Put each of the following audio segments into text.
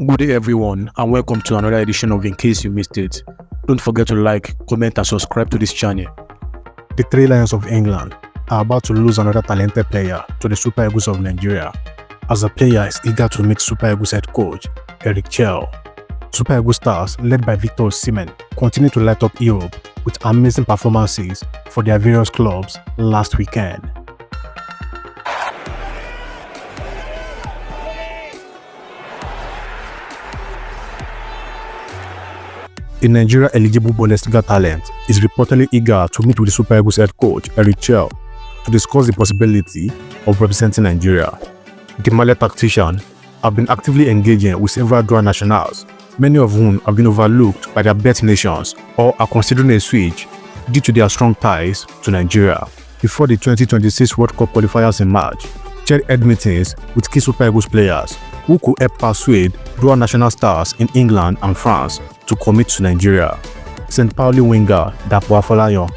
Good day everyone and welcome to another edition of In Case You Missed It. Don't forget to like, comment and subscribe to this channel. The Three Lions of England are about to lose another talented player to the Super Eagles of Nigeria, as the player is eager to meet Super Eagles head coach Chelle. Super Eagles stars led by Victor Osimhen continue to light up Europe with amazing performances for their various clubs last weekend. A Nigeria-eligible Bundesliga talent is reportedly eager to meet with the Super Eagles head coach Chelle to discuss the possibility of representing Nigeria. The Mali tactician have been actively engaging with several Drought nationals, many of whom have been overlooked by their bet nations or are considering a switch due to their strong ties to Nigeria. Before the 2026 World Cup qualifiers in March, Chelle held meetings with key Super Eagles players who could help persuade Drought national stars in England and France to commit to Nigeria. St. Pauli winger Dapo Afolayan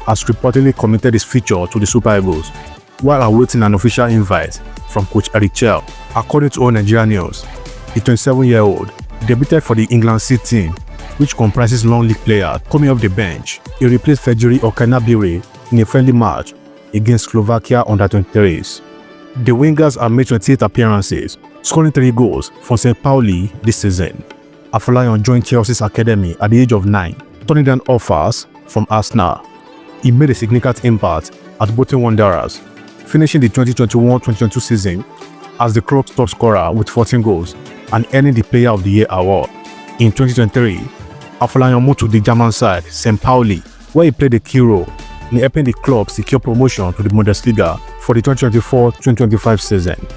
has reportedly committed his future to the Super Eagles while awaiting an official invite from coach Chelle. According to All Nigeria News, the 27-year-old debuted for the England C team, which comprises long league players coming off the bench. He replaced Fejiri Okanabire in a friendly match against Slovakia under-23s. The wingers have made 28 appearances, scoring 3 goals for St. Pauli this season. Afolayan joined Chelsea's academy at the age of 9, turning down offers from Arsenal. He made a significant impact at Bolton Wanderers, finishing the 2021-2022 season as the club's top scorer with 14 goals and earning the Player of the Year award. In 2023, Afolayan moved to the German side St. Pauli, where he played a key role in helping the club secure promotion to the Bundesliga for the 2024-2025 season.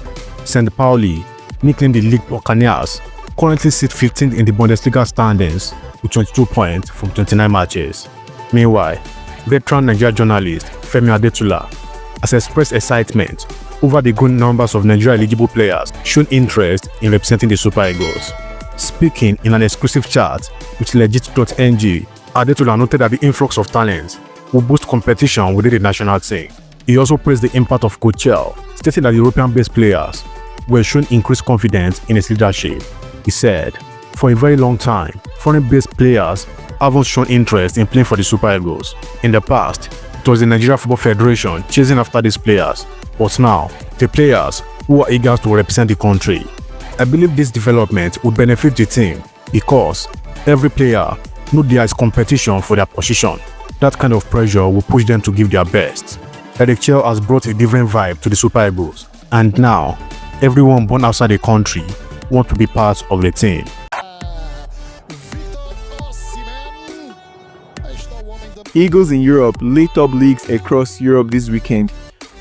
St. Pauli, nicknamed the League Buccaneers, currently sit 15th in the Bundesliga standings with 22 points from 29 matches. Meanwhile, veteran Nigeria journalist Femi Adetula has expressed excitement over the growing numbers of Nigeria-eligible players shown interest in representing the Super Eagles. Speaking in an exclusive chat with Legit.ng, Adetula noted that the influx of talent will boost competition within the national team. He also praised the impact of coach Chelle, stating that European-based players were shown increased confidence in his leadership. He said, "For a very long time, foreign-based players haven't shown interest in playing for the Super Eagles. In the past, it was the Nigeria Football Federation chasing after these players, but now, the players who are eager to represent the country. I believe this development would benefit the team because every player knows there is competition for their position. That kind of pressure will push them to give their best." Chelle has brought a different vibe to the Super Eagles, and now, everyone born outside the country want to be part of the team. Eagles in Europe lit up leagues across Europe this weekend,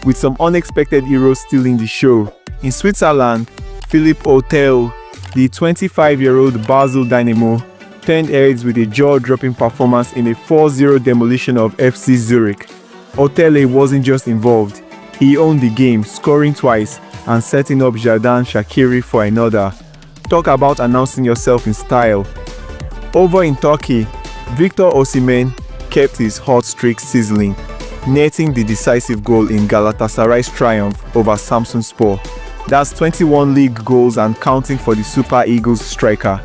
with some unexpected heroes stealing the show. In Switzerland, Philippe Autel, the 25-year-old Basel Dynamo, turned heads with a jaw-dropping performance in a 4-0 demolition of FC Zurich. Autel wasn't just involved, he owned the game, scoring twice and setting up Xherdan Shaqiri for another. Talk about announcing yourself in style. Over in Turkey, Victor Osimhen kept his hot streak sizzling, netting the decisive goal in Galatasaray's triumph over Samsunspor. That's 21 league goals and counting for the Super Eagles striker,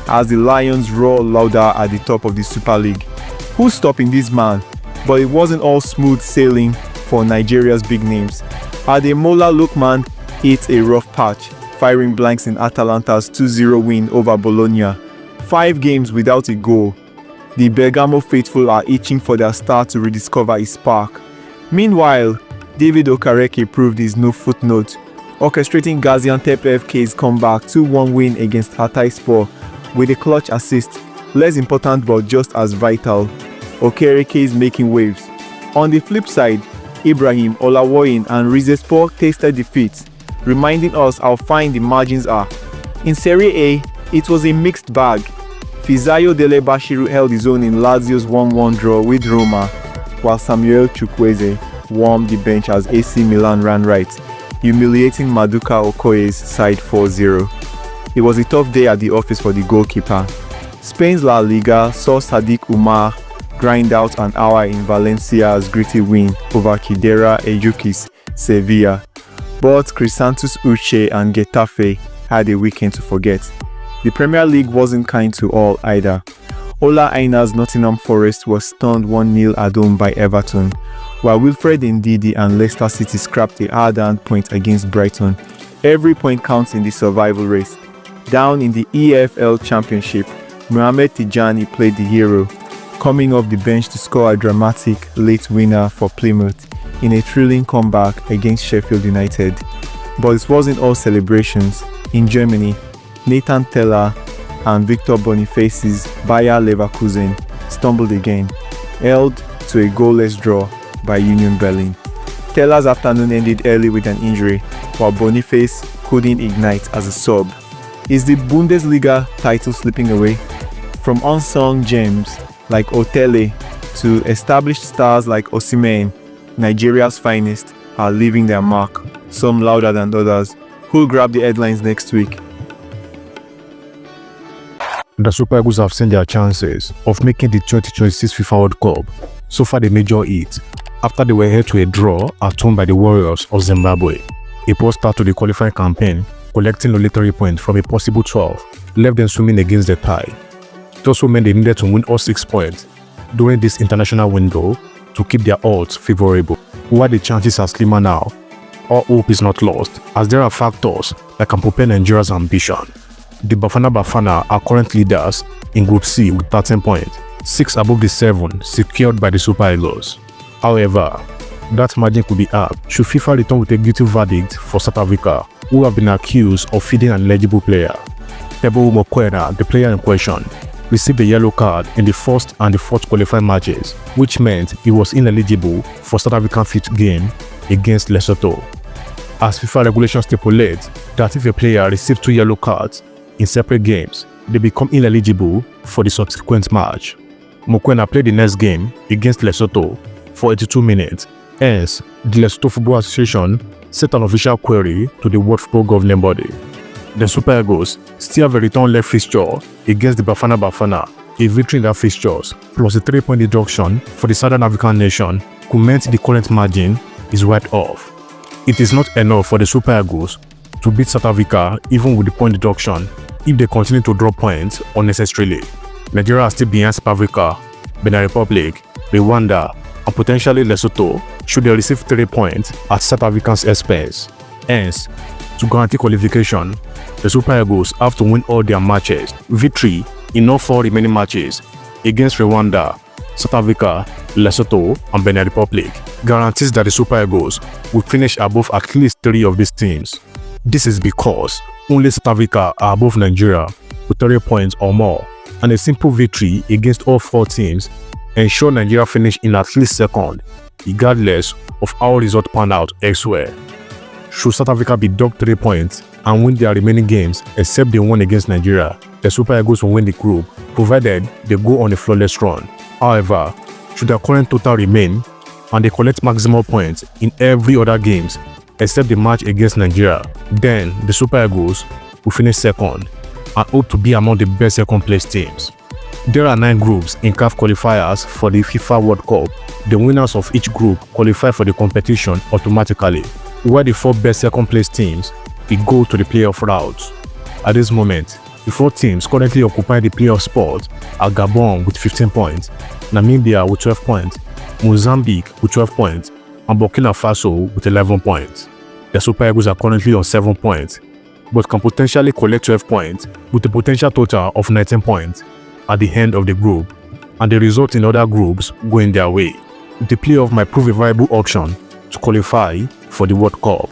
as the Lions roar louder at the top of the Super League. Who's stopping this man? But it wasn't all smooth sailing for Nigeria's big names. Ademola Lookman hit a rough patch, firing blanks in Atalanta's 2-0 win over Bologna. 5 games without a goal. The Bergamo faithful are itching for their star to rediscover his spark. Meanwhile, David Okereke proved his no footnote, orchestrating Gaziantep FK's comeback 2-1 win against Hatayspor with a clutch assist. Less important but just as vital, Okereke is making waves. On the flip side, Ibrahim Olawoyin and Rizespor tasted defeat, reminding us how fine the margins are. In Serie A, it was a mixed bag. Fisayo Dele Bashiru held his own in Lazio's 1-1 draw with Roma, while Samuel Chukwueze warmed the bench as AC Milan ran right, humiliating Maduka Okoye's side 4-0. It was a tough day at the office for the goalkeeper. Spain's La Liga saw Sadiq Umar grind out an hour in Valencia's gritty win over Kidera Eyuki's Sevilla, but Crisantus Uche and Getafe had a weekend to forget. The Premier League wasn't kind to all either. Ola Aina's Nottingham Forest was stunned 1-0 at home by Everton, while Wilfred Ndidi and Leicester City scrapped a hard-earned point against Brighton. Every point counts in the survival race. Down in the EFL Championship, Mohamed Tijani played the hero, coming off the bench to score a dramatic late winner for Plymouth in a thrilling comeback against Sheffield United. But it wasn't all celebrations. In Germany, Nathan Teller and Victor Boniface's Bayer Leverkusen stumbled again, held to a goalless draw by Union Berlin. Teller's afternoon ended early with an injury, while Boniface couldn't ignite as a sub. Is the Bundesliga title slipping away? From unsung gems like Otele to established stars like Osimhen, Nigeria's finest are leaving their mark, some louder than others. Who'll grab the headlines next week? The Super Eagles have seen their chances of making the 2026 FIFA World Cup. So far, they major it after they were held to a draw at home by the Warriors of Zimbabwe. A poor start to the qualifying campaign, collecting only 3 points from a possible 12, left them swimming against the tide. It also meant they needed to win all 6 points during this international window to keep their odds favorable. While the chances are slimmer now, all hope is not lost, as there are factors that can propel Nigeria's ambition. The Bafana are current leaders in Group C with 13 points, 6 above the 7 secured by the Super Eagles. However, that margin could be up should FIFA return with a guilty verdict for South Africa, who have been accused of feeding an eligible player. Teboho Mokoena, the player in question, received a yellow card in the first and the fourth qualifying matches, which meant he was ineligible for South African fifth game against Lesotho. As FIFA regulations stipulate that if a player receives 2 yellow cards in separate games, they become ineligible for the subsequent match. Mokoena played the next game against Lesotho for 82 minutes. Hence, the Lesotho Football Association sent an official query to the World Football Governing Body. The Super Eagles still have a return leg fixture against the Bafana. A victory in their fixtures plus a 3-point deduction for the Southern African nation could mean the current margin is right off. It is not enough for the Super Eagles to beat South Africa even with the point deduction if they continue to drop points unnecessarily. Nigeria are still behind South Africa, Benin Republic, Rwanda, and potentially Lesotho should they receive 3 points at South Africa's expense. Hence, to guarantee qualification, the Super Eagles have to win all their matches. Victory in all 4 remaining matches against Rwanda, South Africa, Lesotho, and Benin Republic guarantees that the Super Eagles will finish above at least 3 of these teams. This is because only South Africa are above Nigeria with 30 points or more, and a simple victory against all 4 teams ensure Nigeria finish in at least second, regardless of how results pan out elsewhere. Should South Africa be docked 3 points and win their remaining games except they won against Nigeria, the Super Eagles will win the group, provided they go on a flawless run. However, should their current total remain and they collect maximum points in every other games except the match against Nigeria, then the Super Eagles will finish second and hope to be among the best second-place teams. There are 9 groups in CAF qualifiers for the FIFA World Cup. The winners of each group qualify for the competition automatically, while the 4 best second-place teams will go to the playoff routes. At this moment, the 4 teams currently occupying the playoff spot are Gabon with 15 points, Namibia with 12 points, Mozambique with 12 points, and Burkina Faso with 11 points. The Super Eagles are currently on 7 points, but can potentially collect 12 points with a potential total of 19 points at the end of the group, and the result in other groups going their way. The playoff might prove a viable option to qualify for the World Cup.